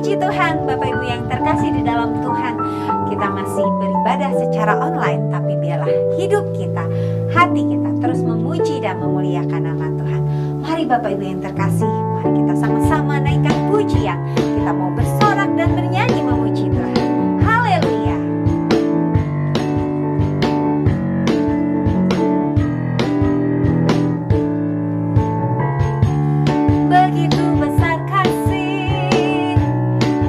Puji Tuhan, Bapak Ibu yang terkasih di dalam Tuhan. Kita masih beribadah secara online, tapi biarlah hidup kita, hati kita terus memuji dan memuliakan nama Tuhan. Mari Bapak Ibu yang terkasih, mari kita sama-sama naikkan pujian. Kita mau bersorak dan bernyanyi memuji Tuhan. Haleluya. Begitu besar kasih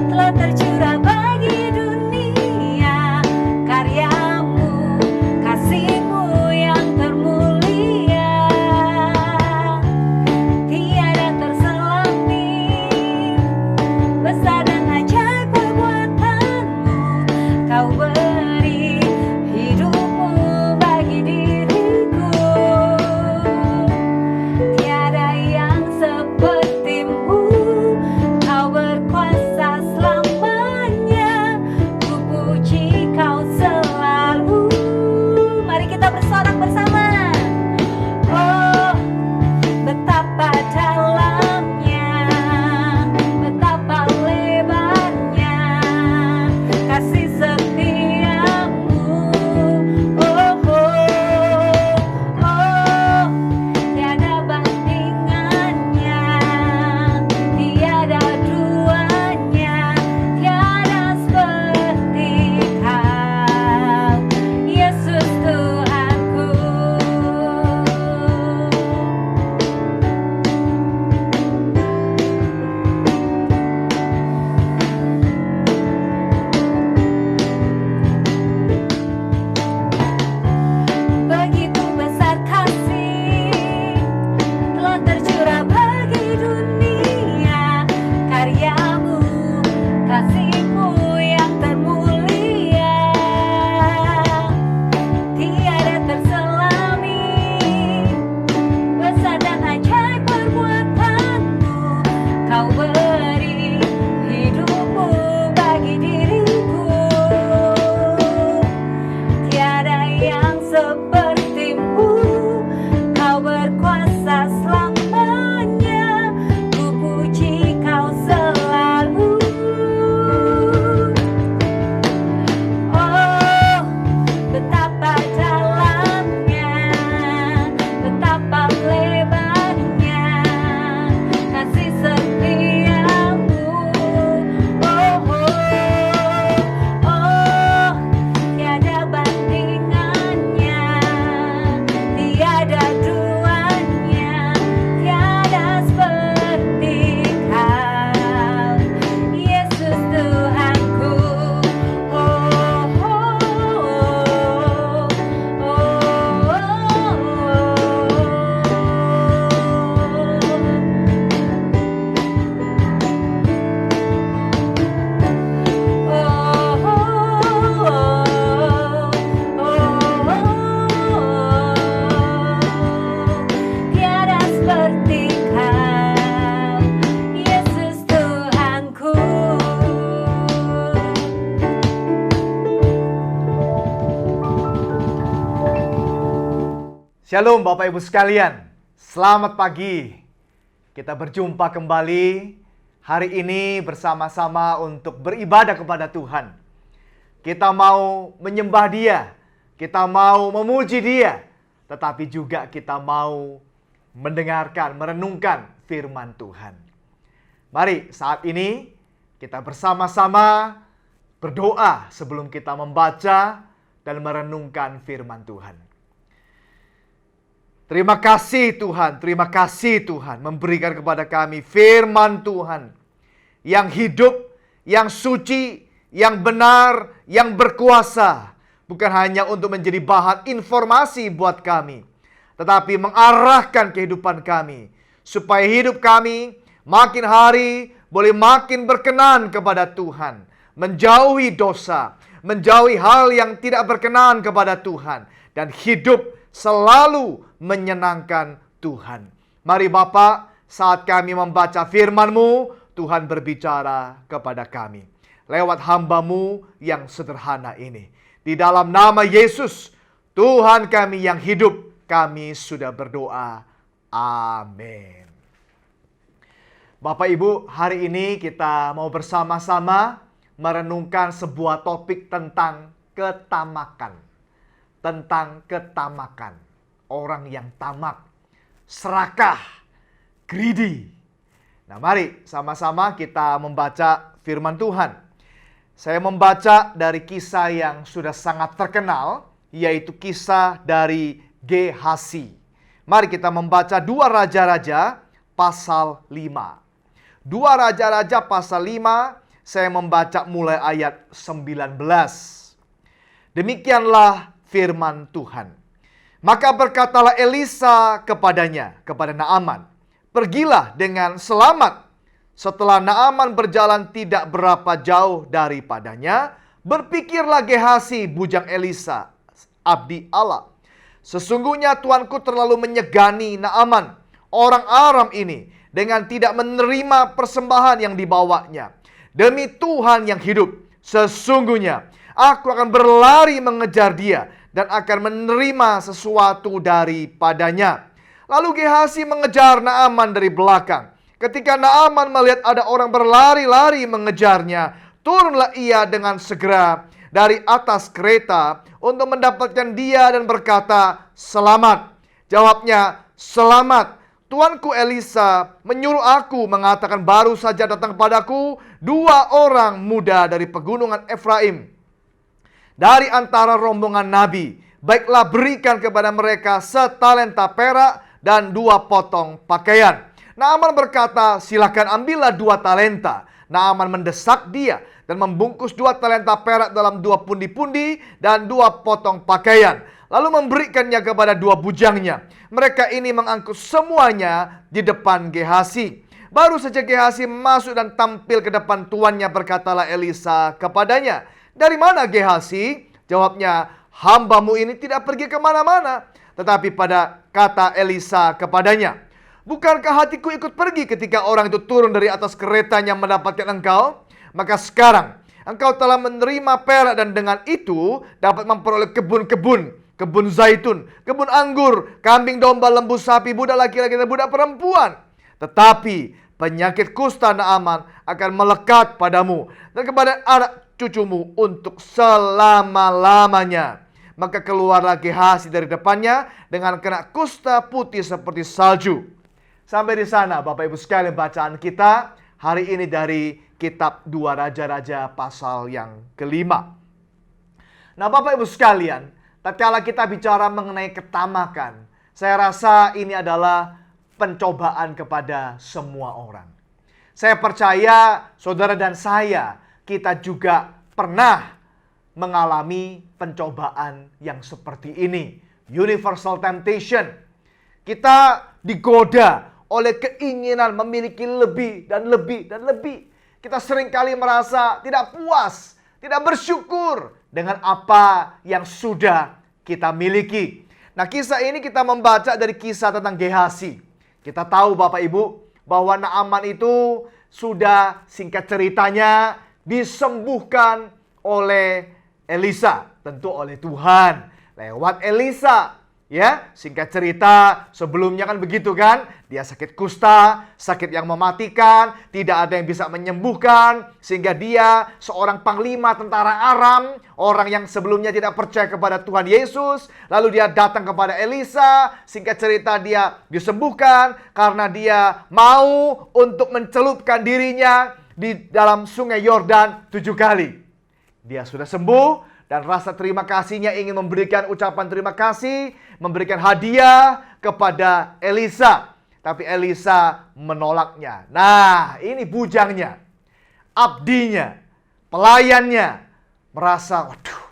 telah tercurah bagi dunia, karyamu, kasihmu yang termulia, tiada terselami, besar dan ajaib perbuatanmu, kau beri hidupmu bagi diriku, tiada yang sepertimu, kau berkuasa selamanya, ku puji kau selalu. Mari kita bersorak bersama. Oh, betapa dalamnya, betapa lebarnya kasih setiamu. Oh, oh, oh, tiada bandingannya, tiada duanya, tiada seperti kau, Yesus Tuhanku. Begitu besar kasih telah tercurah bagi dunia, karyamu, kasihmu yang termulia, tiada terselami, besar dan ajaib perbuatanmu, kau beri hidupmu bagi diriku, tiada yang sepertimu, kau berkuasa selamanya, ku puji kau selalu. Oh, betapa dalamnya, betapa lebarnya kasih setiamu. Oh, oh, oh, tiada bandingannya, tiada duanya, tiada seperti kau, Yesus Tuhanku. Oh, oh, oh, oh, tiada seperti kau, Yesus Tuhanku. Shalom Bapak Ibu sekalian, selamat pagi. Kita berjumpa kembali hari ini bersama-sama untuk beribadah kepada Tuhan. Kita mau menyembah Dia, kita mau memuji Dia, tetapi juga kita mau mendengarkan, merenungkan firman Tuhan. Mari saat ini kita bersama-sama berdoa sebelum kita membaca dan merenungkan firman Tuhan. Terima kasih Tuhan memberikan kepada kami firman Tuhan yang hidup, yang suci, yang benar, yang berkuasa. Bukan hanya untuk menjadi bahan informasi buat kami, tetapi mengarahkan kehidupan kami, supaya hidup kami makin hari boleh makin berkenan kepada Tuhan, menjauhi dosa, menjauhi hal yang tidak berkenan kepada Tuhan, dan hidup selalu menyenangkan Tuhan. Mari Bapa, saat kami membaca firman-Mu, Tuhan berbicara kepada kami lewat hamba-Mu yang sederhana ini. Di dalam nama Yesus, Tuhan kami yang hidup, kami sudah berdoa. Amin. Bapak Ibu, hari ini kita mau bersama-sama merenungkan sebuah topik tentang ketamakan. Tentang ketamakan. Orang yang tamak, serakah, greedy. Nah, mari sama-sama kita membaca firman Tuhan. Saya membaca dari kisah yang sudah sangat terkenal, yaitu kisah dari Gehazi. Mari kita membaca 2 Raja-Raja pasal 5. 2 Raja-Raja pasal 5, saya membaca mulai ayat 19. Demikianlah firman Tuhan. Maka berkatalah Elisa kepadanya, kepada Naaman, pergilah dengan selamat. Setelah Naaman berjalan tidak berapa jauh daripadanya, berpikirlah Gehazi bujang Elisa, abdi Allah. Sesungguhnya tuanku terlalu menyegani Naaman, orang Aram ini, dengan tidak menerima persembahan yang dibawanya. Demi Tuhan yang hidup, sesungguhnya aku akan berlari mengejar dia dan akan menerima sesuatu daripadanya. Lalu Gehazi mengejar Naaman dari belakang. Ketika Naaman melihat ada orang berlari-lari mengejarnya, turunlah ia dengan segera dari atas kereta untuk mendapatkan dia dan berkata, "Selamat." Jawabnya, "Selamat. Tuanku Elisa menyuruh aku mengatakan baru saja datang padaku 2 orang muda dari pegunungan Efraim, dari antara rombongan nabi. Baiklah, berikan kepada mereka setalenta perak dan 2 potong pakaian." Naaman berkata, "Silakan ambillah 2 talenta." Naaman mendesak dia dan membungkus 2 talenta perak dalam 2 pundi-pundi dan 2 potong pakaian. Lalu memberikannya kepada 2 bujangnya. Mereka ini mengangkut semuanya di depan Gehazi. Baru saja Gehazi masuk dan tampil ke depan tuannya, berkatalah Elisa kepadanya, "Dari mana, Gehazi?" Jawabnya, "Hambamu ini tidak pergi kemana-mana." Tetapi pada kata Elisa kepadanya, "Bukankah hatiku ikut pergi ketika orang itu turun dari atas keretanya mendapatkan engkau? Maka sekarang engkau telah menerima perak dan dengan itu dapat memperoleh kebun-kebun, kebun zaitun, kebun anggur, kambing domba, lembu sapi, budak laki-laki dan budak perempuan. Tetapi penyakit kusta Naaman akan melekat padamu dan kepada anak cucumu untuk selama-lamanya." Maka keluarlah Gehazi dari depannya dengan kena kusta putih seperti salju. Sampai di sana Bapak Ibu sekalian bacaan kita hari ini dari kitab 2 Raja-Raja pasal yang kelima. Nah Bapak Ibu sekalian, tatkala kita bicara mengenai ketamakan, saya rasa ini adalah pencobaan kepada semua orang. Saya percaya saudara dan saya, kita juga pernah mengalami pencobaan yang seperti ini. Universal temptation. Kita digoda oleh keinginan memiliki lebih dan lebih dan lebih. Kita seringkali merasa tidak puas, tidak bersyukur dengan apa yang sudah kita miliki. Nah, kisah ini kita membaca dari kisah tentang Gehazi. Kita tahu Bapak Ibu bahwa Naaman itu sudah, singkat ceritanya, disembuhkan oleh Elisa, tentu oleh Tuhan lewat Elisa. Ya, singkat cerita, sebelumnya kan begitu kan? Dia sakit kusta, sakit yang mematikan, tidak ada yang bisa menyembuhkan, sehingga dia seorang panglima tentara Aram, orang yang sebelumnya tidak percaya kepada Tuhan Yesus, lalu dia datang kepada Elisa, singkat cerita dia disembuhkan karena dia mau untuk mencelupkan dirinya di dalam sungai Yordan 7 kali. Dia sudah sembuh dan rasa terima kasihnya ingin memberikan ucapan terima kasih, memberikan hadiah kepada Elisa. Tapi Elisa menolaknya. Nah, ini bujangnya, abdinya, pelayannya merasa, waduh,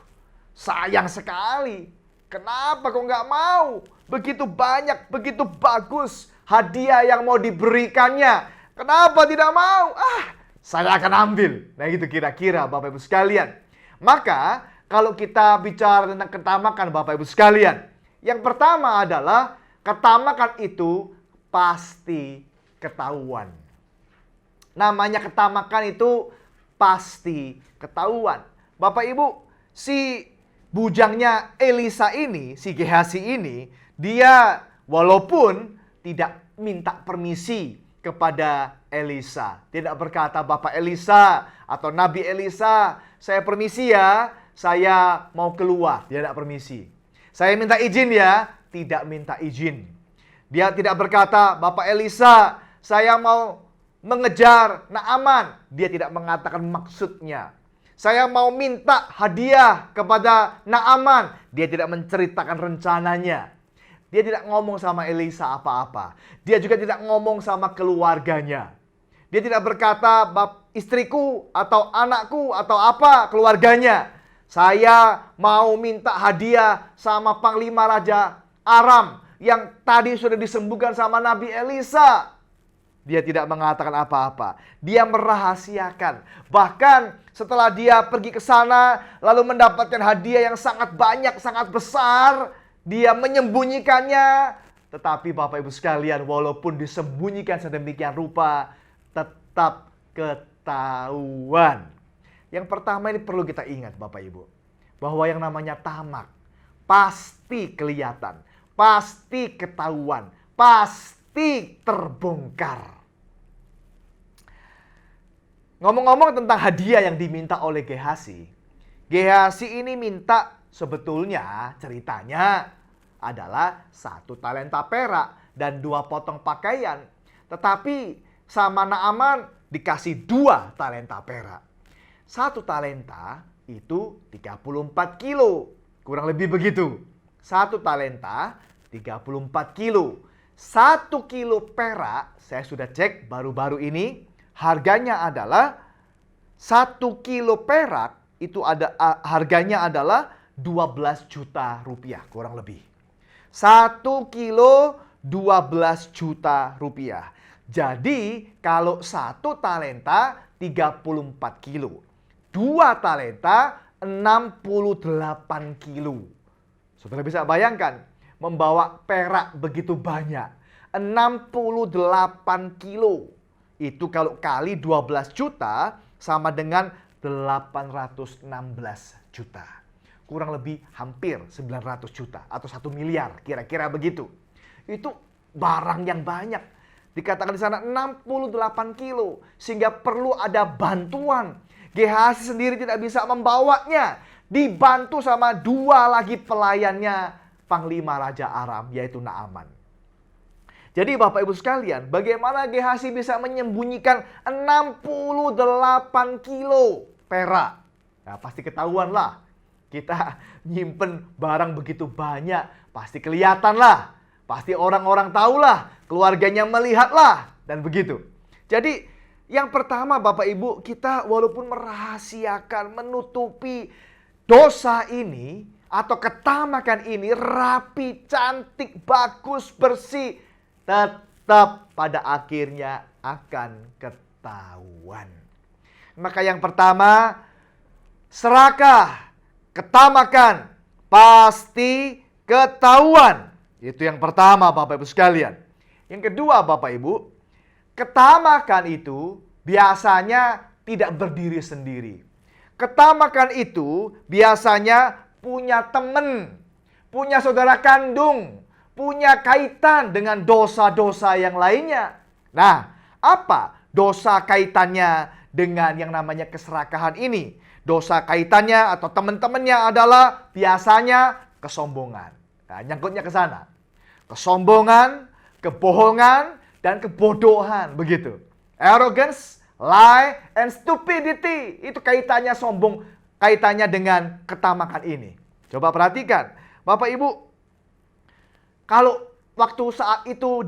sayang sekali. Kenapa kok nggak mau? Begitu banyak, begitu bagus hadiah yang mau diberikannya. Kenapa tidak mau? Saya akan ambil. Nah, itu kira-kira Bapak Ibu sekalian. Maka kalau kita bicara tentang ketamakan Bapak Ibu sekalian, yang pertama adalah ketamakan itu pasti ketahuan. Namanya ketamakan itu pasti ketahuan. Bapak Ibu, si bujangnya Elisa ini, si Gehazi ini, dia walaupun tidak minta permisi kepada Elisa. Tidak berkata, Bapak Elisa atau Nabi Elisa, saya permisi ya, saya mau keluar. Dia tidak permisi. Saya minta izin ya, tidak minta izin. Dia tidak berkata, Bapak Elisa, saya mau mengejar Naaman. Dia tidak mengatakan maksudnya. Saya mau minta hadiah kepada Naaman. Dia tidak menceritakan rencananya. Dia tidak ngomong sama Elisa apa-apa. Dia juga tidak ngomong sama keluarganya. Dia tidak berkata, istriku atau anakku atau apa keluarganya. Saya mau minta hadiah sama Panglima Raja Aram yang tadi sudah disembuhkan sama Nabi Elisa. Dia tidak mengatakan apa-apa. Dia merahasiakan. Bahkan setelah dia pergi ke sana lalu mendapatkan hadiah yang sangat banyak, sangat besar, dia menyembunyikannya. Tetapi Bapak Ibu sekalian, walaupun disembunyikan sedemikian rupa, tetap ketahuan. Yang pertama ini perlu kita ingat Bapak Ibu, bahwa yang namanya tamak pasti kelihatan, pasti ketahuan, pasti terbongkar. Ngomong-ngomong tentang hadiah yang diminta oleh Gehazi, Gehazi ini minta sebetulnya ceritanya adalah 1 talenta perak dan 2 potong pakaian. Tetapi sama Naaman dikasih 2 talenta perak. 1 talenta itu 34 kilo. Kurang lebih begitu. 1 talenta 34 kilo. 1 kilo perak, saya sudah cek baru-baru ini, harganya adalah 1 kilo perak itu harganya adalah 12 juta rupiah kurang lebih. 1 kilo 12 juta rupiah. Jadi kalau 1 talenta 34 kilo. 2 talenta 68 kilo. Saudara bisa bayangkan, membawa perak begitu banyak. 68 kilo. Itu kalau kali 12 juta sama dengan 816 juta. Kurang lebih hampir 900 juta atau 1 miliar kira-kira begitu. Itu barang yang banyak. Dikatakan di sana 68 kilo sehingga perlu ada bantuan. Gehazi sendiri tidak bisa membawanya. Dibantu sama 2 lagi pelayannya Panglima Raja Aram yaitu Naaman. Jadi Bapak Ibu sekalian, bagaimana Gehazi bisa menyembunyikan 68 kilo perak? Nah, pasti ketahuan lah. Kita nyimpen barang begitu banyak, pasti kelihatan lah. Pasti orang-orang tahulah, keluarganya melihatlah, dan begitu. Jadi yang pertama Bapak Ibu, kita walaupun merahasiakan, menutupi dosa ini atau ketamakan ini rapi, cantik, bagus, bersih, tetap pada akhirnya akan ketahuan. Maka yang pertama, serakah, ketamakan, pasti ketahuan. Itu yang pertama Bapak Ibu sekalian. Yang kedua Bapak Ibu, ketamakan itu biasanya tidak berdiri sendiri. Ketamakan itu biasanya punya teman, punya saudara kandung, punya kaitan dengan dosa-dosa yang lainnya. Nah, apa dosa kaitannya dengan yang namanya keserakahan ini? Dosa kaitannya atau teman-temannya adalah biasanya kesombongan. Nah, nyangkutnya ke sana. Kesombongan, kebohongan, dan kebodohan, begitu. Arrogance, lie, and stupidity. Itu kaitannya sombong, kaitannya dengan ketamakan ini. Coba perhatikan, Bapak Ibu. Kalau waktu saat itu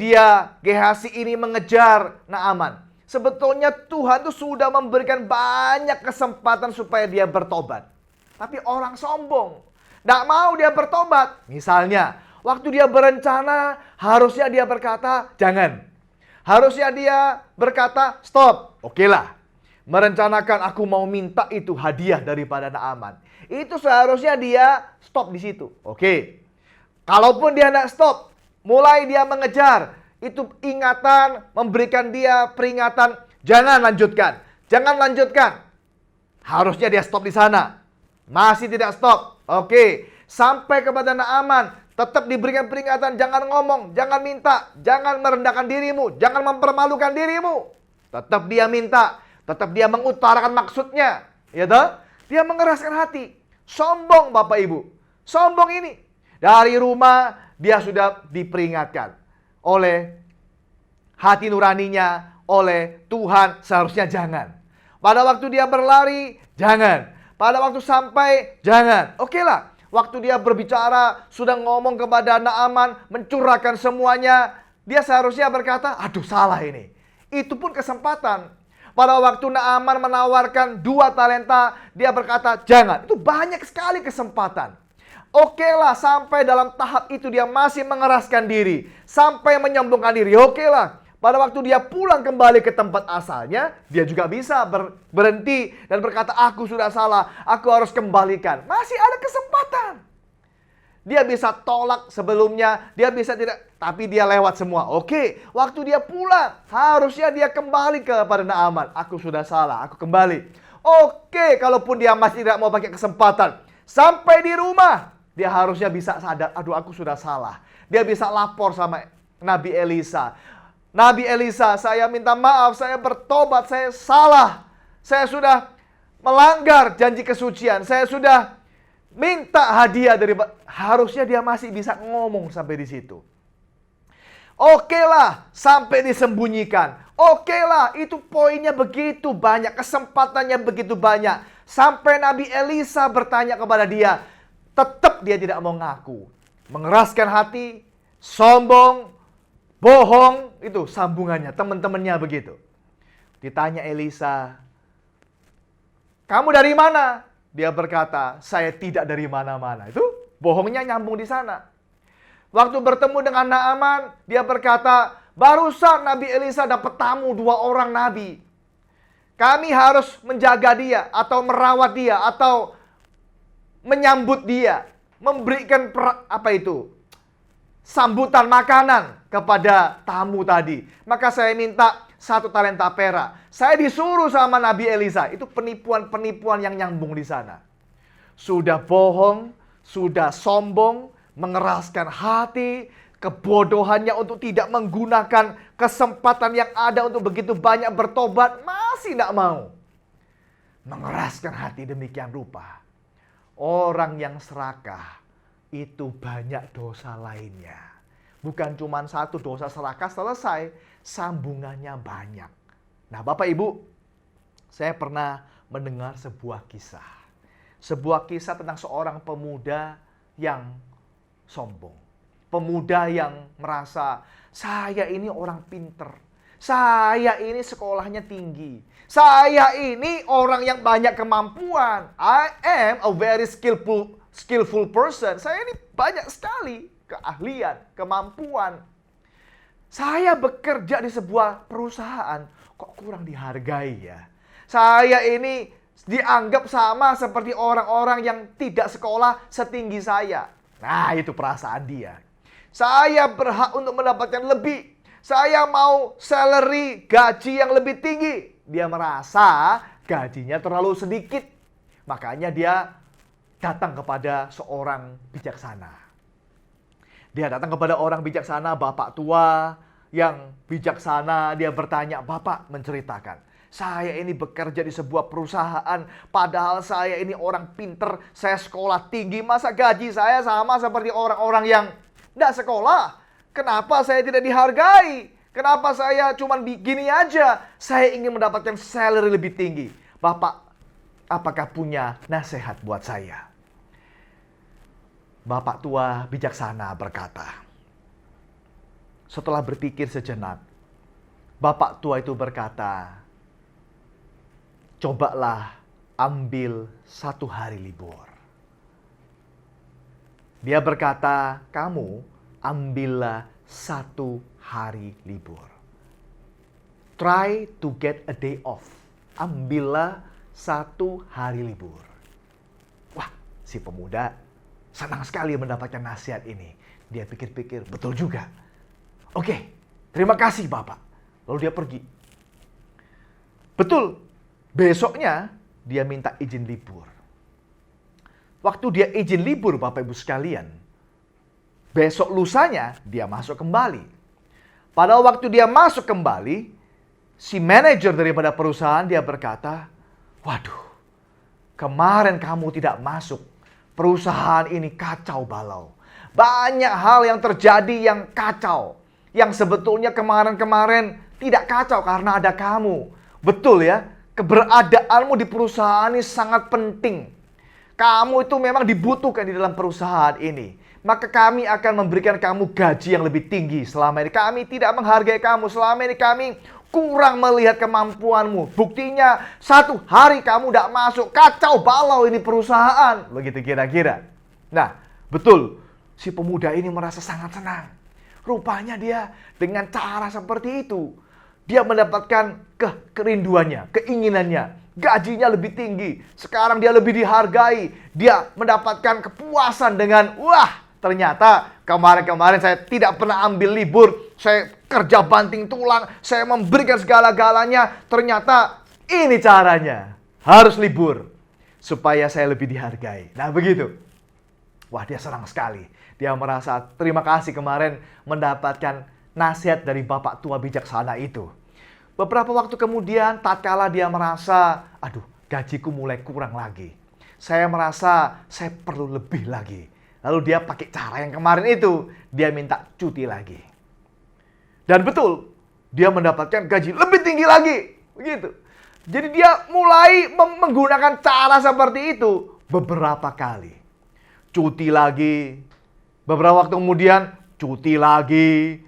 Gehazi ini mengejar Naaman, sebetulnya Tuhan itu sudah memberikan banyak kesempatan supaya dia bertobat. Tapi orang sombong, tidak mau dia bertobat. Misalnya, waktu dia berencana, harusnya dia berkata, jangan. Harusnya dia berkata, stop. Oke lah, merencanakan aku mau minta itu hadiah daripada Naaman. Itu seharusnya dia stop di situ. Oke. Kalaupun dia tidak stop, mulai dia mengejar. Itu ingatan, memberikan dia peringatan, jangan lanjutkan. Jangan lanjutkan. Harusnya dia stop di sana. Masih tidak stop. Oke. Sampai kepada Naaman, Tetap diberikan peringatan, jangan ngomong, jangan minta, jangan merendahkan dirimu, jangan mempermalukan dirimu. Tetap dia minta, tetap dia mengutarakan maksudnya. Ya toh? Dia mengeraskan hati. Sombong Bapak Ibu. Sombong ini. Dari rumah dia sudah diperingatkan oleh hati nuraninya, oleh Tuhan, seharusnya jangan. Pada waktu dia berlari, jangan. Pada waktu sampai, jangan. Oke lah, waktu dia berbicara, sudah ngomong kepada Naaman, mencurahkan semuanya, dia seharusnya berkata, aduh salah ini. Itu pun kesempatan. Pada waktu Naaman menawarkan 2 talenta, dia berkata, jangan. Itu banyak sekali kesempatan. Oke lah, sampai dalam tahap itu dia masih mengeraskan diri. Sampai menyombongkan diri. Oke lah, pada waktu dia pulang kembali ke tempat asalnya, dia juga bisa berhenti dan berkata, aku sudah salah, aku harus kembalikan. Masih ada kesempatan. Dia bisa tolak sebelumnya, dia bisa tidak, tapi dia lewat semua. Oke, waktu dia pulang, harusnya dia kembali kepada Naaman. Aku sudah salah, aku kembali. Oke, kalaupun dia masih tidak mau pakai kesempatan, sampai di rumah, dia harusnya bisa sadar, aduh aku sudah salah. Dia bisa lapor sama Nabi Elisa. Nabi Elisa, saya minta maaf, saya bertobat, saya salah. Saya sudah melanggar janji kesucian. Saya sudah minta hadiah dari... Harusnya dia masih bisa ngomong sampai di situ. Oke lah, sampai disembunyikan. Oke lah, itu poinnya begitu banyak, kesempatannya begitu banyak. Sampai Nabi Elisa bertanya kepada dia, tetap dia tidak mau ngaku. Mengeraskan hati, sombong, bohong, itu sambungannya, teman-temannya begitu. Ditanya Elisa, kamu dari mana? Dia berkata, saya tidak dari mana-mana. Itu bohongnya nyambung di sana. Waktu bertemu dengan Naaman, dia berkata, barusan Nabi Elisa dapat tamu 2 orang nabi. Kami harus menjaga dia, atau merawat dia, atau menyambut dia, memberikan sambutan makanan kepada tamu tadi. Maka saya minta 1 talenta perak. Saya disuruh sama Nabi Elisa. Itu penipuan-penipuan yang nyambung di sana. Sudah bohong, sudah sombong, mengeraskan hati, kebodohannya untuk tidak menggunakan kesempatan yang ada untuk begitu banyak bertobat, masih tidak mau. Mengeraskan hati demikian rupa. Orang yang serakah itu banyak dosa lainnya. Bukan cuma 1 dosa serakah selesai, sambungannya banyak. Nah Bapak Ibu, saya pernah mendengar sebuah kisah. Sebuah kisah tentang seorang pemuda yang sombong. Pemuda yang merasa, saya ini orang pinter. Saya ini sekolahnya tinggi. Saya ini orang yang banyak kemampuan. I am a very skillful person. Saya ini banyak sekali keahlian, kemampuan. Saya bekerja di sebuah perusahaan, kok kurang dihargai ya. Saya ini dianggap sama seperti orang-orang yang tidak sekolah setinggi saya. Nah, itu perasaan dia. Saya berhak untuk mendapatkan lebih. Saya mau salary, gaji yang lebih tinggi. Dia merasa gajinya terlalu sedikit. Makanya dia datang kepada seorang bijaksana. Dia datang kepada orang bijaksana, bapak tua yang bijaksana. Dia bertanya, bapak menceritakan, saya ini bekerja di sebuah perusahaan, padahal saya ini orang pinter, saya sekolah tinggi, masa gaji saya sama seperti orang-orang yang tidak sekolah? Kenapa saya tidak dihargai? Kenapa saya cuma begini aja? Saya ingin mendapatkan salary lebih tinggi. Bapak, apakah punya nasihat buat saya? Bapak tua bijaksana berkata, setelah berpikir sejenak, bapak tua itu berkata, cobalah ambil 1 hari libur. Dia berkata, kamu ambillah 1 hari libur. Try to get a day off. Ambillah 1 hari libur. Wah, si pemuda senang sekali mendapatkan nasihat ini. Dia pikir-pikir, betul juga. Oke, terima kasih Bapak. Lalu dia pergi. Betul, besoknya dia minta izin libur. Waktu dia izin libur, Bapak Ibu sekalian, Besok lusanya dia masuk kembali. Pada waktu dia masuk kembali, si manajer daripada perusahaan dia berkata, "Waduh, kemarin kamu tidak masuk. Perusahaan ini kacau balau. Banyak hal yang terjadi yang kacau. Yang sebetulnya kemarin-kemarin tidak kacau karena ada kamu." Betul ya, keberadaanmu di perusahaan ini sangat penting. Kamu itu memang dibutuhkan di dalam perusahaan ini. Maka kami akan memberikan kamu gaji yang lebih tinggi. Selama ini kami tidak menghargai kamu. Selama ini kami kurang melihat kemampuanmu. Buktinya satu hari kamu tidak masuk. Kacau balau ini perusahaan. Begitu kira-kira. Nah, betul. Si pemuda ini merasa sangat senang. Rupanya dia dengan cara seperti itu, dia mendapatkan kerinduannya, keinginannya. Gajinya lebih tinggi. Sekarang dia lebih dihargai. Dia mendapatkan kepuasan dengan, wah, ternyata kemarin-kemarin saya tidak pernah ambil libur. Saya kerja banting tulang. Saya memberikan segala-galanya. Ternyata ini caranya. Harus libur. Supaya saya lebih dihargai. Nah, begitu. Wah, dia senang sekali. Dia merasa terima kasih kemarin mendapatkan nasihat dari bapak tua bijaksana itu. Beberapa waktu kemudian, tatkala dia merasa, aduh, gajiku mulai kurang lagi. Saya merasa saya perlu lebih lagi. Lalu dia pakai cara yang kemarin itu, dia minta cuti lagi. Dan betul, dia mendapatkan gaji lebih tinggi lagi. Begitu. Jadi dia mulai menggunakan cara seperti itu beberapa kali. Cuti lagi. Beberapa waktu kemudian, cuti lagi.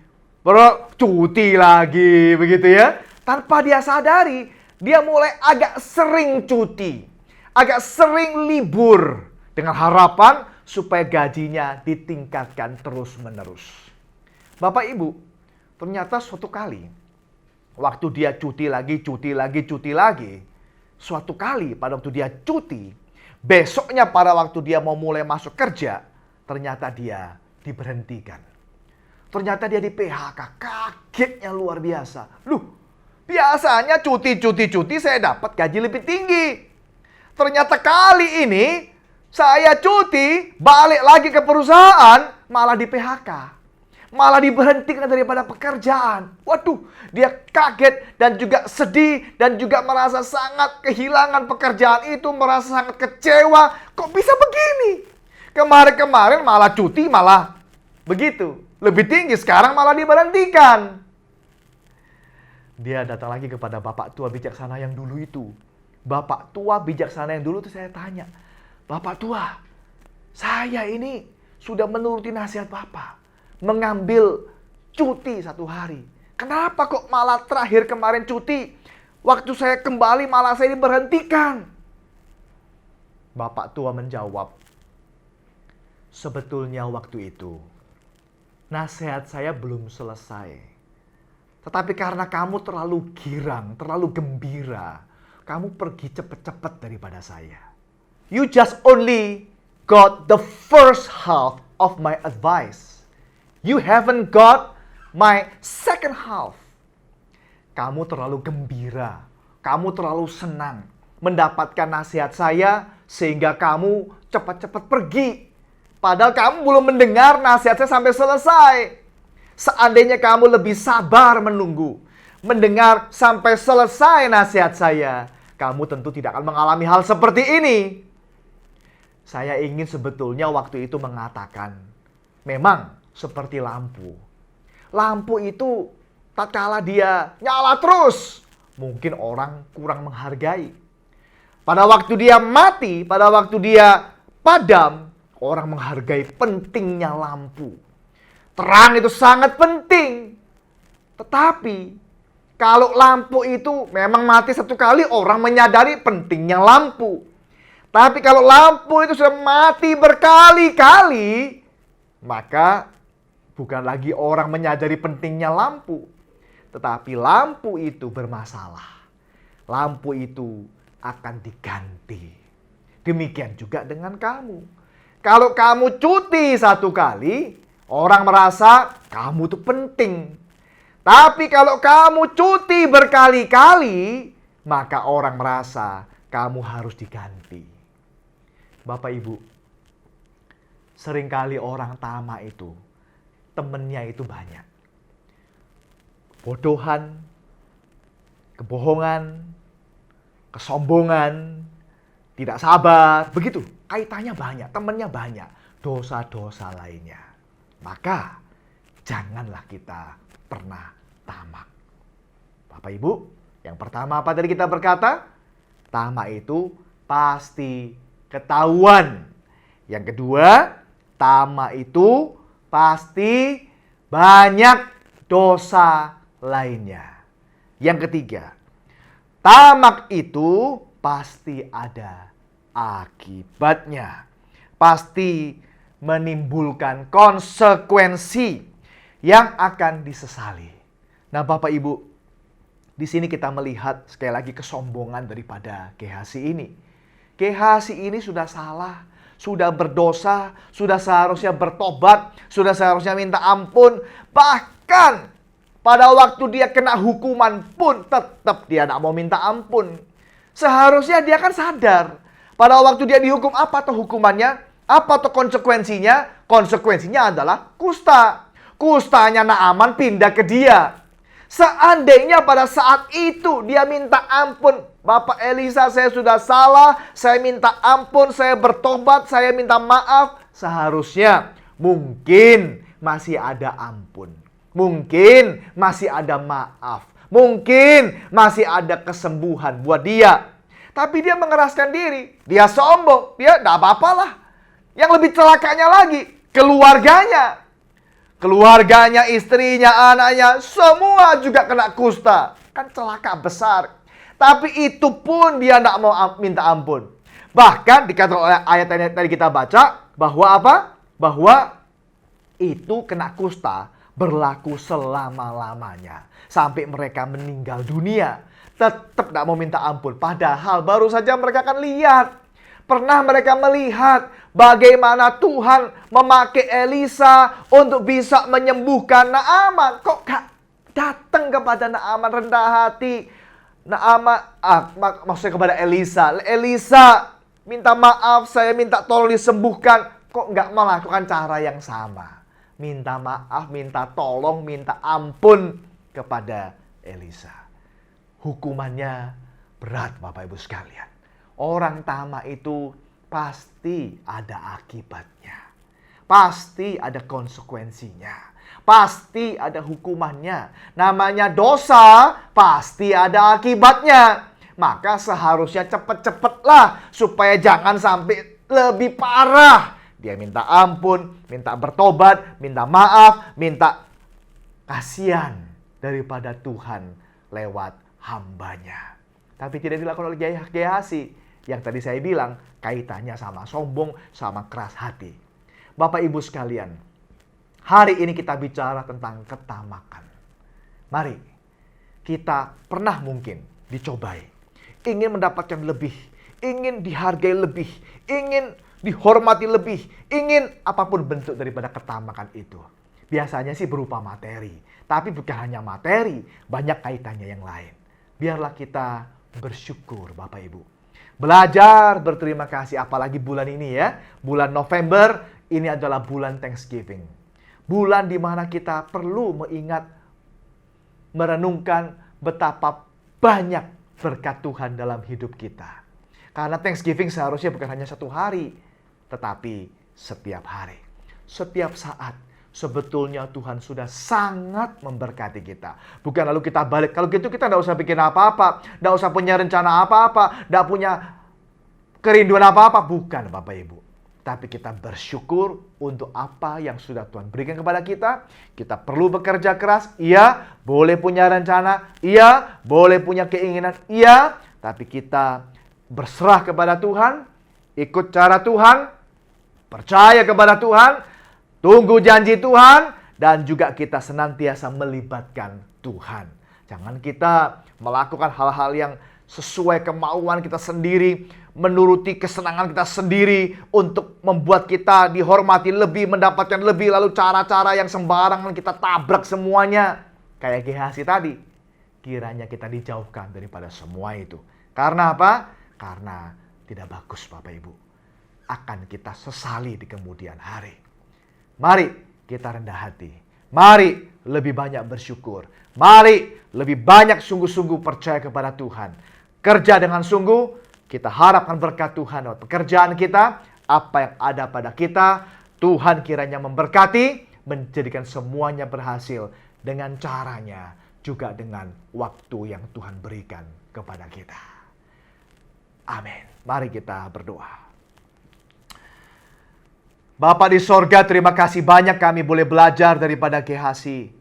Cuti lagi. Begitu ya. Tanpa dia sadari, dia mulai agak sering cuti. Agak sering libur. Dengan harapan supaya gajinya ditingkatkan terus-menerus. Bapak Ibu, ternyata suatu kali, waktu dia cuti lagi, suatu kali pada waktu dia cuti, besoknya pada waktu dia mau mulai masuk kerja, ternyata dia diberhentikan. Ternyata dia di PHK, kagetnya luar biasa. Biasanya cuti saya dapat gaji lebih tinggi. Ternyata kali ini saya cuti, balik lagi ke perusahaan, malah di PHK. Malah diberhentikan daripada pekerjaan. Waduh, dia kaget dan juga sedih dan juga merasa sangat kehilangan pekerjaan itu, merasa sangat kecewa. Kok bisa begini? Kemarin-kemarin malah cuti, malah begitu. Lebih tinggi, sekarang malah diberhentikan. Dia datang lagi kepada bapak tua bijaksana yang dulu itu. Bapak tua bijaksana yang dulu itu saya tanya, "Bapak tua, saya ini sudah menuruti nasihat Bapak. Mengambil cuti 1 hari. Kenapa kok malah terakhir kemarin cuti? Waktu saya kembali malah saya diberhentikan." Bapak tua menjawab, "Sebetulnya waktu itu nasihat saya belum selesai. Tetapi karena kamu terlalu girang, terlalu gembira, kamu pergi cepat-cepat daripada saya. You just only got the first half of my advice. You haven't got my second half." Kamu terlalu gembira, kamu terlalu senang mendapatkan nasihat saya sehingga kamu cepat-cepat pergi. Padahal kamu belum mendengar nasihat saya sampai selesai. Seandainya kamu lebih sabar menunggu, mendengar sampai selesai nasihat saya, kamu tentu tidak akan mengalami hal seperti ini. Saya ingin sebetulnya waktu itu mengatakan, memang seperti lampu. Lampu itu tatkala dia nyala terus, mungkin orang kurang menghargai. Pada waktu dia mati, pada waktu dia padam, orang menghargai pentingnya lampu. Terang itu sangat penting. Tetapi kalau lampu itu memang mati 1 kali, orang menyadari pentingnya lampu. Tapi kalau lampu itu sudah mati berkali-kali, maka bukan lagi orang menyadari pentingnya lampu. Tetapi lampu itu bermasalah. Lampu itu akan diganti. Demikian juga dengan kamu. Kalau kamu cuti 1 kali, orang merasa kamu itu penting. Tapi kalau kamu cuti berkali-kali, maka orang merasa kamu harus diganti. Bapak Ibu, seringkali orang tamak itu temennya itu banyak. Bodohan, kebohongan, kesombongan, tidak sabar, begitu. Kaitannya banyak, temennya banyak, dosa-dosa lainnya. Maka janganlah kita pernah tamak. Bapak Ibu, yang pertama apa tadi kita berkata? Tamak itu pasti ketahuan. Yang kedua, tamak itu pasti banyak dosa lainnya. Yang ketiga, tamak itu pasti ada akibatnya. Pasti menimbulkan konsekuensi yang akan disesali. Nah, Bapak Ibu, di sini kita melihat sekali lagi kesombongan daripada Gehazi ini. Gehazi ini sudah salah, sudah berdosa, sudah seharusnya bertobat, sudah seharusnya minta ampun. Bahkan pada waktu dia kena hukuman pun tetap dia tidak mau minta ampun. Seharusnya dia kan sadar. Pada waktu dia dihukum, apa tuh hukumannya? Apa tuh konsekuensinya? Konsekuensinya adalah kusta. Kustanya Naaman pindah ke dia. Seandainya pada saat itu dia minta ampun. Bapak Elisa, saya sudah salah. Saya minta ampun, saya bertobat, saya minta maaf. Seharusnya mungkin masih ada ampun. Mungkin masih ada maaf. Mungkin masih ada kesembuhan buat dia. Tapi dia mengeraskan diri. Dia sombong. Dia tidak apa-apalah. Yang lebih celakanya lagi, keluarganya. Keluarganya, istrinya, anaknya, semua juga kena kusta. Kan celaka besar. Tapi itu pun dia tidak mau minta ampun. Bahkan dikatakan oleh ayat yang tadi kita baca, bahwa apa? Bahwa itu kena kusta berlaku selama-lamanya. Sampai mereka meninggal dunia. Tetap tidak mau minta ampun. Padahal baru saja mereka akan lihat. Pernah mereka melihat bagaimana Tuhan memakai Elisa untuk bisa menyembuhkan Naaman. Kok gak datang kepada Naaman rendah hati? Naaman, maksudnya kepada Elisa. Elisa, minta maaf, saya minta tolong disembuhkan. Kok gak melakukan cara yang sama? Minta maaf, minta tolong, minta ampun kepada Elisa. Hukumannya berat, Bapak Ibu sekalian. Orang tamak itu pasti ada akibatnya. Pasti ada konsekuensinya. Pasti ada hukumannya. Namanya dosa, pasti ada akibatnya. Maka seharusnya cepet-cepetlah supaya jangan sampai lebih parah. Dia minta ampun, minta bertobat, minta maaf, minta kasihan daripada Tuhan lewat hambanya. Tapi tidak dilakukan oleh Gehazi. Yang tadi saya bilang kaitannya sama sombong, sama keras hati. Bapak Ibu sekalian, hari ini kita bicara tentang ketamakan. Mari kita pernah mungkin dicobai. Ingin mendapatkan lebih, ingin dihargai lebih, ingin dihormati lebih, ingin apapun bentuk daripada ketamakan itu. Biasanya sih berupa materi. Tapi bukan hanya materi, banyak kaitannya yang lain. Biarlah kita bersyukur Bapak Ibu. Belajar berterima kasih, apalagi bulan ini ya. Bulan November ini adalah bulan Thanksgiving. Bulan di mana kita perlu mengingat, merenungkan betapa banyak berkat Tuhan dalam hidup kita. Karena Thanksgiving seharusnya bukan hanya satu hari, tetapi setiap hari. Setiap saat. Sebetulnya Tuhan sudah sangat memberkati kita. Bukan lalu kita balik. Kalau gitu kita tidak usah bikin apa-apa. Tidak usah punya rencana apa-apa. Tidak punya kerinduan apa-apa. Bukan Bapak Ibu. Tapi kita bersyukur untuk apa yang sudah Tuhan berikan kepada kita. Kita perlu bekerja keras. Iya. Boleh punya rencana. Iya. Boleh punya keinginan. Iya. Tapi kita berserah kepada Tuhan. Ikut cara Tuhan. Percaya kepada Tuhan. Tunggu janji Tuhan dan juga kita senantiasa melibatkan Tuhan. Jangan kita melakukan hal-hal yang sesuai kemauan kita sendiri, menuruti kesenangan kita sendiri untuk membuat kita dihormati lebih, mendapatkan lebih, lalu cara-cara yang sembarangan kita tabrak semuanya. Kayak Gehazi tadi, kiranya kita dijauhkan daripada semua itu. Karena apa? Karena tidak bagus Bapak Ibu. Akan kita sesali di kemudian hari. Mari kita rendah hati. Mari lebih banyak bersyukur. Mari lebih banyak sungguh-sungguh percaya kepada Tuhan. Kerja dengan sungguh, kita harapkan berkat Tuhan lewat pekerjaan kita, apa yang ada pada kita. Tuhan kiranya memberkati, menjadikan semuanya berhasil dengan caranya, juga dengan waktu yang Tuhan berikan kepada kita. Amin. Mari kita berdoa. Bapa di sorga, terima kasih banyak kami boleh belajar daripada GHC.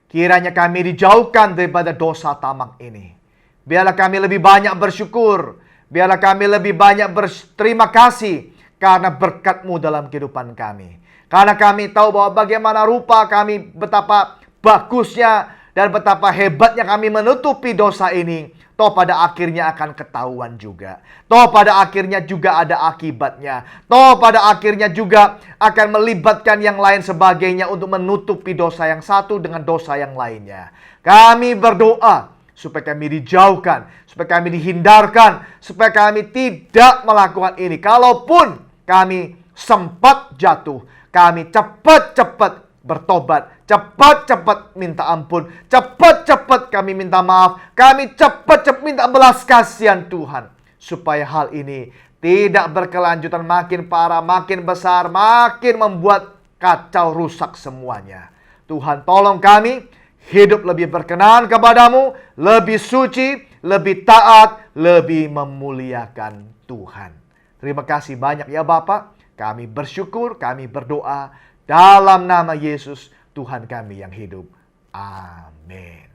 Kiranya kami dijauhkan daripada dosa tamak ini. Biarlah kami lebih banyak bersyukur. Biarlah kami lebih banyak berterima kasih karena berkat-Mu dalam kehidupan kami. Karena kami tahu bahwa bagaimana rupa kami, betapa bagusnya dan betapa hebatnya kami menutupi dosa ini. Toh pada akhirnya akan ketahuan juga. Toh pada akhirnya juga ada akibatnya. Toh pada akhirnya juga akan melibatkan yang lain sebagainya untuk menutupi dosa yang satu dengan dosa yang lainnya. Kami berdoa supaya kami dijauhkan, supaya kami dihindarkan, supaya kami tidak melakukan ini. Kalaupun kami sempat jatuh, kami cepat-cepat bertobat, cepat-cepat minta ampun, cepat-cepat kami minta maaf, kami cepat-cepat minta belas kasihan Tuhan, supaya hal ini tidak berkelanjutan, makin parah, makin besar, makin membuat kacau rusak semuanya. Tuhan, tolong kami hidup lebih berkenan kepadamu, lebih suci, lebih taat, lebih memuliakan Tuhan. Terima kasih banyak ya Bapak. Kami bersyukur, kami berdoa dalam nama Yesus, Tuhan kami yang hidup. Amin.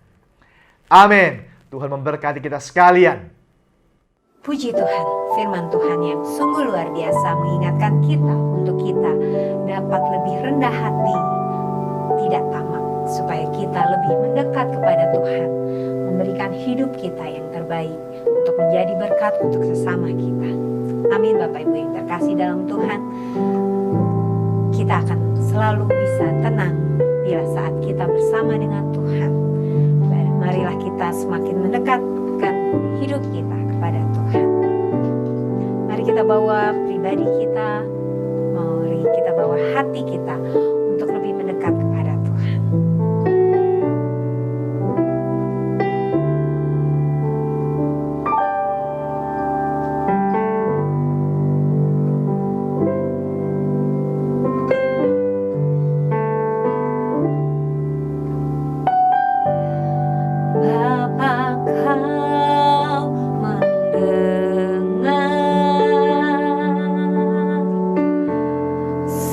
Amin. Tuhan memberkati kita sekalian. Puji Tuhan, firman Tuhan yang sungguh luar biasa mengingatkan kita untuk kita dapat lebih rendah hati, tidak tamak, supaya kita lebih mendekat kepada Tuhan, memberikan hidup kita yang terbaik untuk menjadi berkat untuk sesama kita. Amin. Bapak Ibu yang terkasih dalam Tuhan, kita akan selalu bisa tenang bila saat kita bersama dengan Tuhan. Marilah kita semakin mendekatkan hidup kita kepada Tuhan. Mari kita bawa pribadi kita, mari kita bawa hati kita untuk lebih mendekat kepada Tuhan.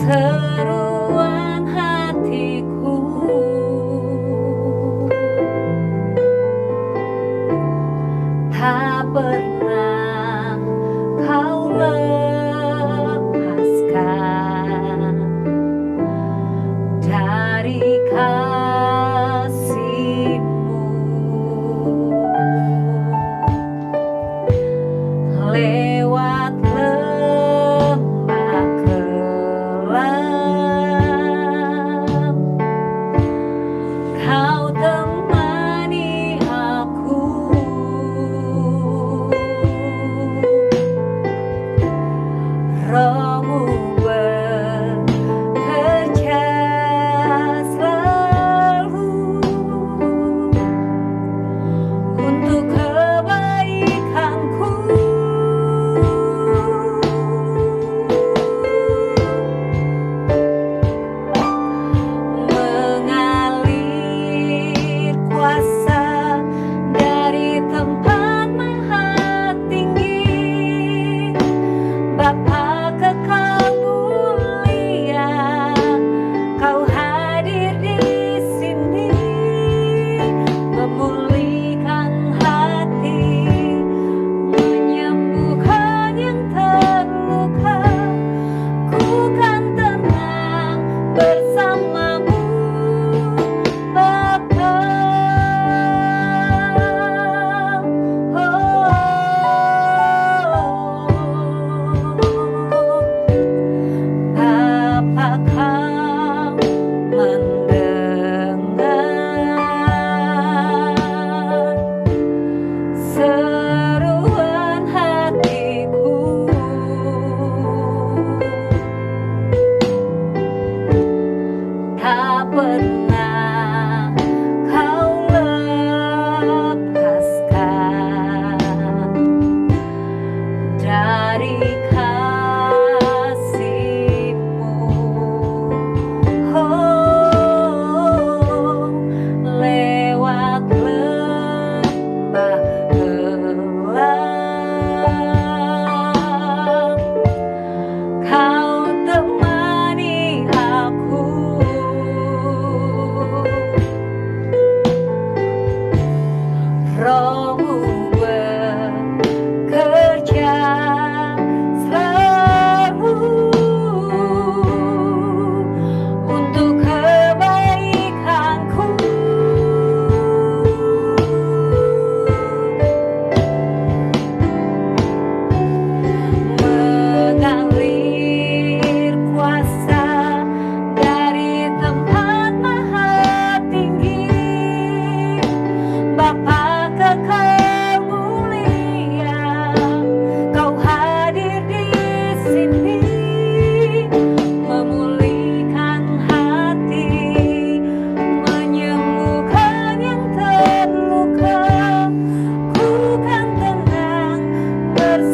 Seruan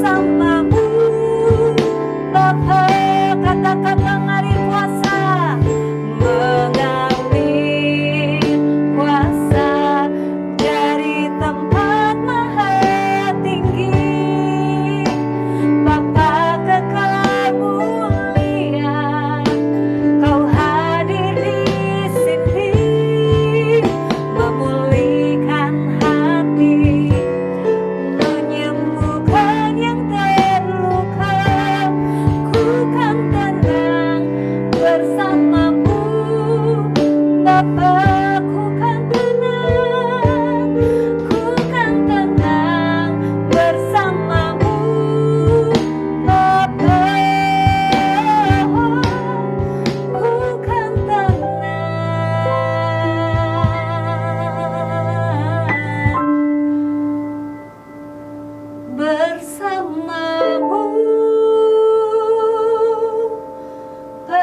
bersamamu. Bapa, kata-kata mari kuasa mengambil kuasa dari tempat maha tinggi. Bapa kekal mulia, Kau hadir di sini, memulihkan hati, menyembuhkan yang terluka. Ku kan tenang bersamamu, Bapa, ku kan tenang, ku kan tenang bersamamu, Bapa, ku kan tenang bersamamu,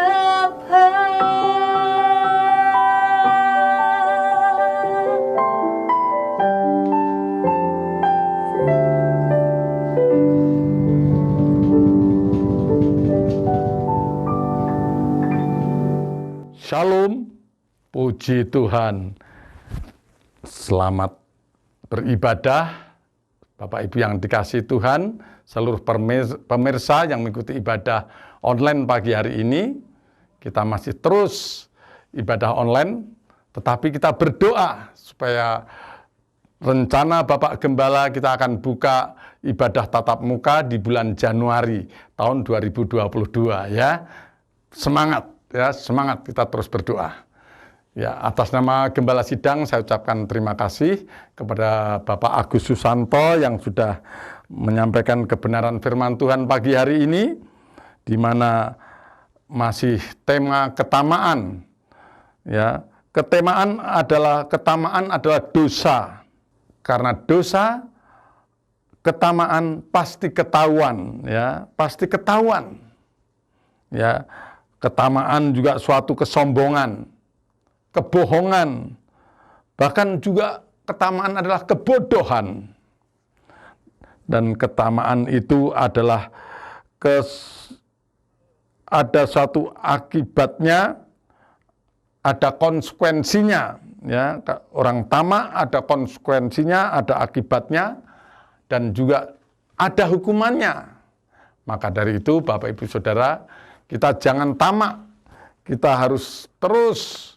Bapa. Shalom, puji Tuhan. Selamat beribadah, Bapak Ibu yang dikasihi Tuhan, seluruh pemirsa yang mengikuti ibadah online pagi hari ini. Kita masih terus ibadah online, tetapi kita berdoa supaya rencana Bapak Gembala kita akan buka ibadah tatap muka di bulan Januari tahun 2022 ya. Semangat ya, semangat kita terus berdoa. Ya, atas nama Gembala Sidang saya ucapkan terima kasih kepada Bapak Agus Susanto yang sudah menyampaikan kebenaran firman Tuhan pagi hari ini, di mana masih tema ketamaan. Ya, ketamaan adalah dosa. Karena dosa, ketamaan pasti ketahuan, ya, pasti ketahuan. Ya, ketamaan juga suatu kesombongan, kebohongan, bahkan juga ketamaan adalah kebodohan. Dan ketamaan itu adalah ada suatu akibatnya, ada konsekuensinya. Ya, orang tamak ada konsekuensinya, ada akibatnya, dan juga ada hukumannya. Maka dari itu, Bapak Ibu Saudara, kita jangan tamak. Kita harus terus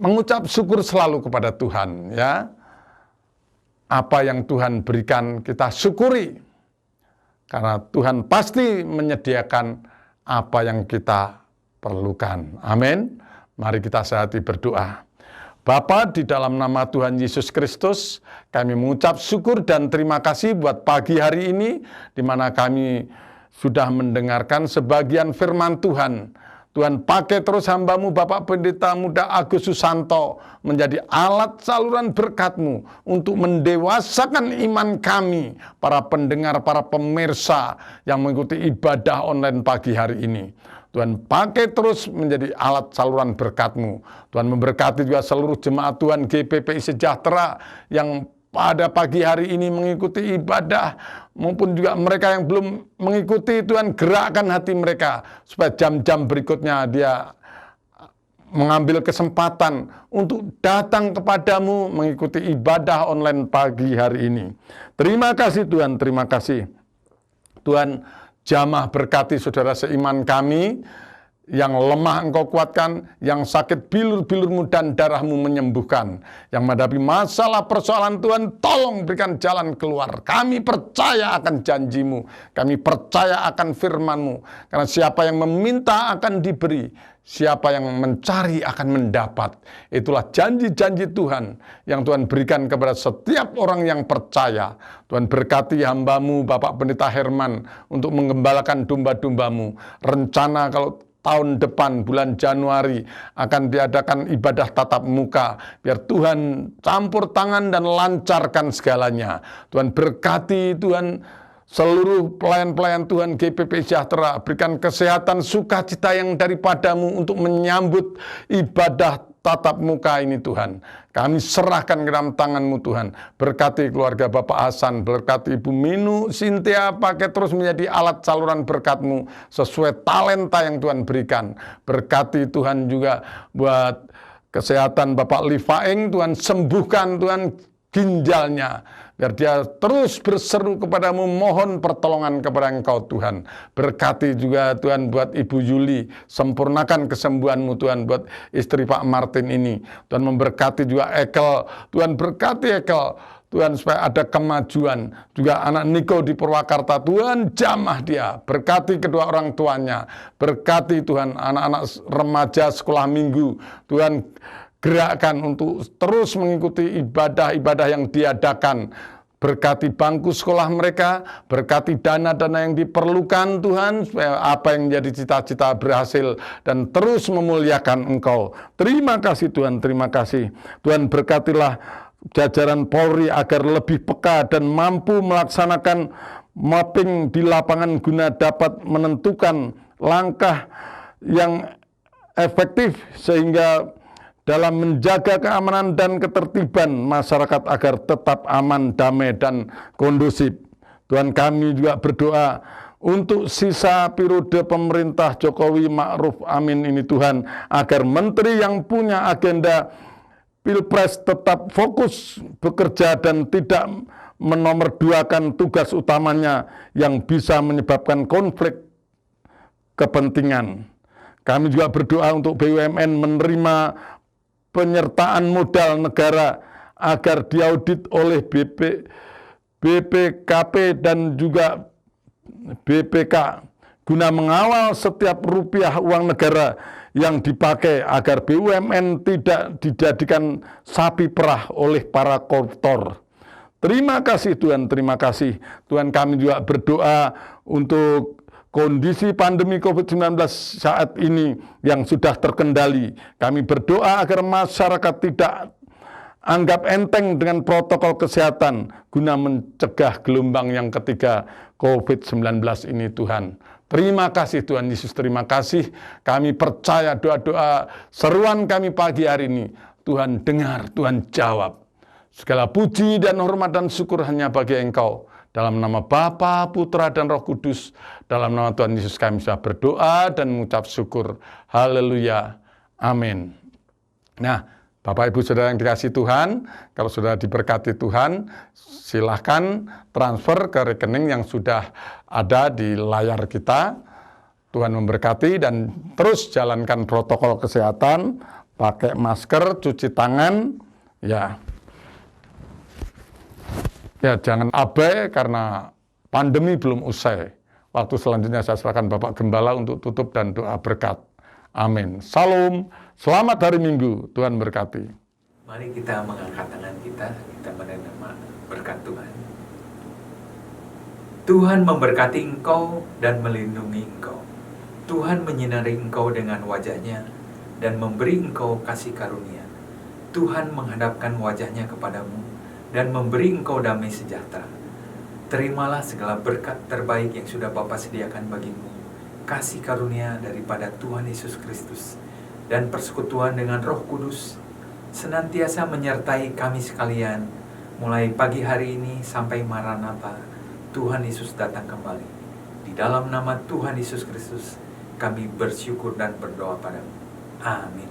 mengucap syukur selalu kepada Tuhan, ya. Apa yang Tuhan berikan kita syukuri. Karena Tuhan pasti menyediakan apa yang kita perlukan. Amin. Mari kita sehati berdoa. Bapa, di dalam nama Tuhan Yesus Kristus, kami mengucap syukur dan terima kasih buat pagi hari ini, di mana kami sudah mendengarkan sebagian firman Tuhan. Tuhan, pakai terus hamba-Mu Bapak Pendeta Muda Agus Susanto menjadi alat saluran berkat-Mu untuk mendewasakan iman kami, para pendengar, para pemirsa yang mengikuti ibadah online pagi hari ini. Tuhan, pakai terus menjadi alat saluran berkat-Mu. Tuhan, memberkati juga seluruh jemaat Tuhan GPPI Sejahtera yang pada pagi hari ini mengikuti ibadah, maupun juga mereka yang belum mengikuti. Tuhan, gerakkan hati mereka supaya jam-jam berikutnya dia mengambil kesempatan untuk datang kepadamu mengikuti ibadah online pagi hari ini. Terima kasih Tuhan, terima kasih. Tuhan, jamah berkati saudara seiman kami, yang lemah Engkau kuatkan, yang sakit bilur-bilur-Mu dan darah-Mu menyembuhkan, yang menghadapi masalah persoalan Tuhan, tolong berikan jalan keluar. Kami percaya akan janji-Mu, kami percaya akan firman-Mu, karena siapa yang meminta akan diberi, siapa yang mencari akan mendapat. Itulah janji-janji Tuhan yang Tuhan berikan kepada setiap orang yang percaya. Tuhan, berkati hamba-Mu Bapak Pendeta Herman untuk menggembalakan domba-domba-Mu. Rencana kalau tahun depan bulan Januari akan diadakan ibadah tatap muka, biar Tuhan campur tangan dan lancarkan segalanya. Tuhan, berkati Tuhan seluruh pelayan-pelayan Tuhan GPPI Sejahtera, berikan kesehatan sukacita yang daripada-Mu untuk menyambut ibadah tatap muka ini Tuhan, kami serahkan ke dalam tangan-Mu Tuhan. Berkati keluarga Bapak Hasan, berkati Ibu Minu, Cynthia, pakai terus menjadi alat saluran berkat-Mu sesuai talenta yang Tuhan berikan. Berkati Tuhan juga buat kesehatan Bapak Livaeng, Tuhan sembuhkan Tuhan ginjalnya, biar dia terus berseru kepadamu, mohon pertolongan kepada Engkau Tuhan. Berkati juga Tuhan buat Ibu Yuli, sempurnakan kesembuhan-Mu Tuhan buat istri Pak Martin ini. Tuhan memberkati juga Ekel, Tuhan berkati Ekel, Tuhan supaya ada kemajuan. Juga anak Niko di Purwakarta, Tuhan jamah dia. Berkati kedua orang tuanya. Berkati Tuhan anak-anak remaja sekolah minggu. Tuhan gerakkan untuk terus mengikuti ibadah-ibadah yang diadakan. Berkati bangku sekolah mereka, berkati dana-dana yang diperlukan Tuhan, supaya apa yang menjadi cita-cita berhasil dan terus memuliakan Engkau. Terima kasih Tuhan, terima kasih. Tuhan berkatilah jajaran Polri agar lebih peka dan mampu melaksanakan mapping di lapangan guna dapat menentukan langkah yang efektif sehingga dalam menjaga keamanan dan ketertiban masyarakat agar tetap aman, damai, dan kondusif. Tuhan, kami juga berdoa untuk sisa periode pemerintah Jokowi Ma'ruf Amin ini Tuhan, agar menteri yang punya agenda Pilpres tetap fokus bekerja dan tidak menomorduakan tugas utamanya yang bisa menyebabkan konflik kepentingan. Kami juga berdoa untuk BUMN menerima penyertaan modal negara agar diaudit oleh BPKP dan juga BPK guna mengawal setiap rupiah uang negara yang dipakai agar BUMN tidak dijadikan sapi perah oleh para koruptor. Terima kasih Tuhan, terima kasih. Tuhan, kami juga berdoa untuk kondisi pandemi COVID-19 saat ini yang sudah terkendali. Kami berdoa agar masyarakat tidak anggap enteng dengan protokol kesehatan guna mencegah gelombang yang ketiga COVID-19 ini Tuhan. Terima kasih Tuhan Yesus, terima kasih. Kami percaya doa-doa seruan kami pagi hari ini. Tuhan dengar, Tuhan jawab. Segala puji dan hormat dan syukur hanya bagi Engkau. Dalam nama Bapa, Putra, dan Roh Kudus, dalam nama Tuhan Yesus kami sudah berdoa dan mengucap syukur. Haleluya. Amin. Nah, Bapak Ibu Saudara yang dikasihi Tuhan, kalau sudah diberkati Tuhan, silahkan transfer ke rekening yang sudah ada di layar kita. Tuhan memberkati dan terus jalankan protokol kesehatan, pakai masker, cuci tangan, ya. Ya, jangan abai karena pandemi belum usai. Waktu selanjutnya saya serahkan Bapak Gembala untuk tutup dan doa berkat. Amin. Salam, selamat hari Minggu. Tuhan berkati. Mari kita mengangkat tangan kita menerima berkat Tuhan. Tuhan memberkati engkau dan melindungi engkau. Tuhan menyinari engkau dengan wajah-Nya dan memberi engkau kasih karunia. Tuhan menghadapkan wajah-Nya kepadamu dan memberi engkau damai sejahtera. Terimalah segala berkat terbaik yang sudah Bapa sediakan bagimu. Kasih karunia daripada Tuhan Yesus Kristus dan persekutuan dengan Roh Kudus senantiasa menyertai kami sekalian, mulai pagi hari ini sampai Maranatha, Tuhan Yesus datang kembali. Di dalam nama Tuhan Yesus Kristus, kami bersyukur dan berdoa padamu. Amin.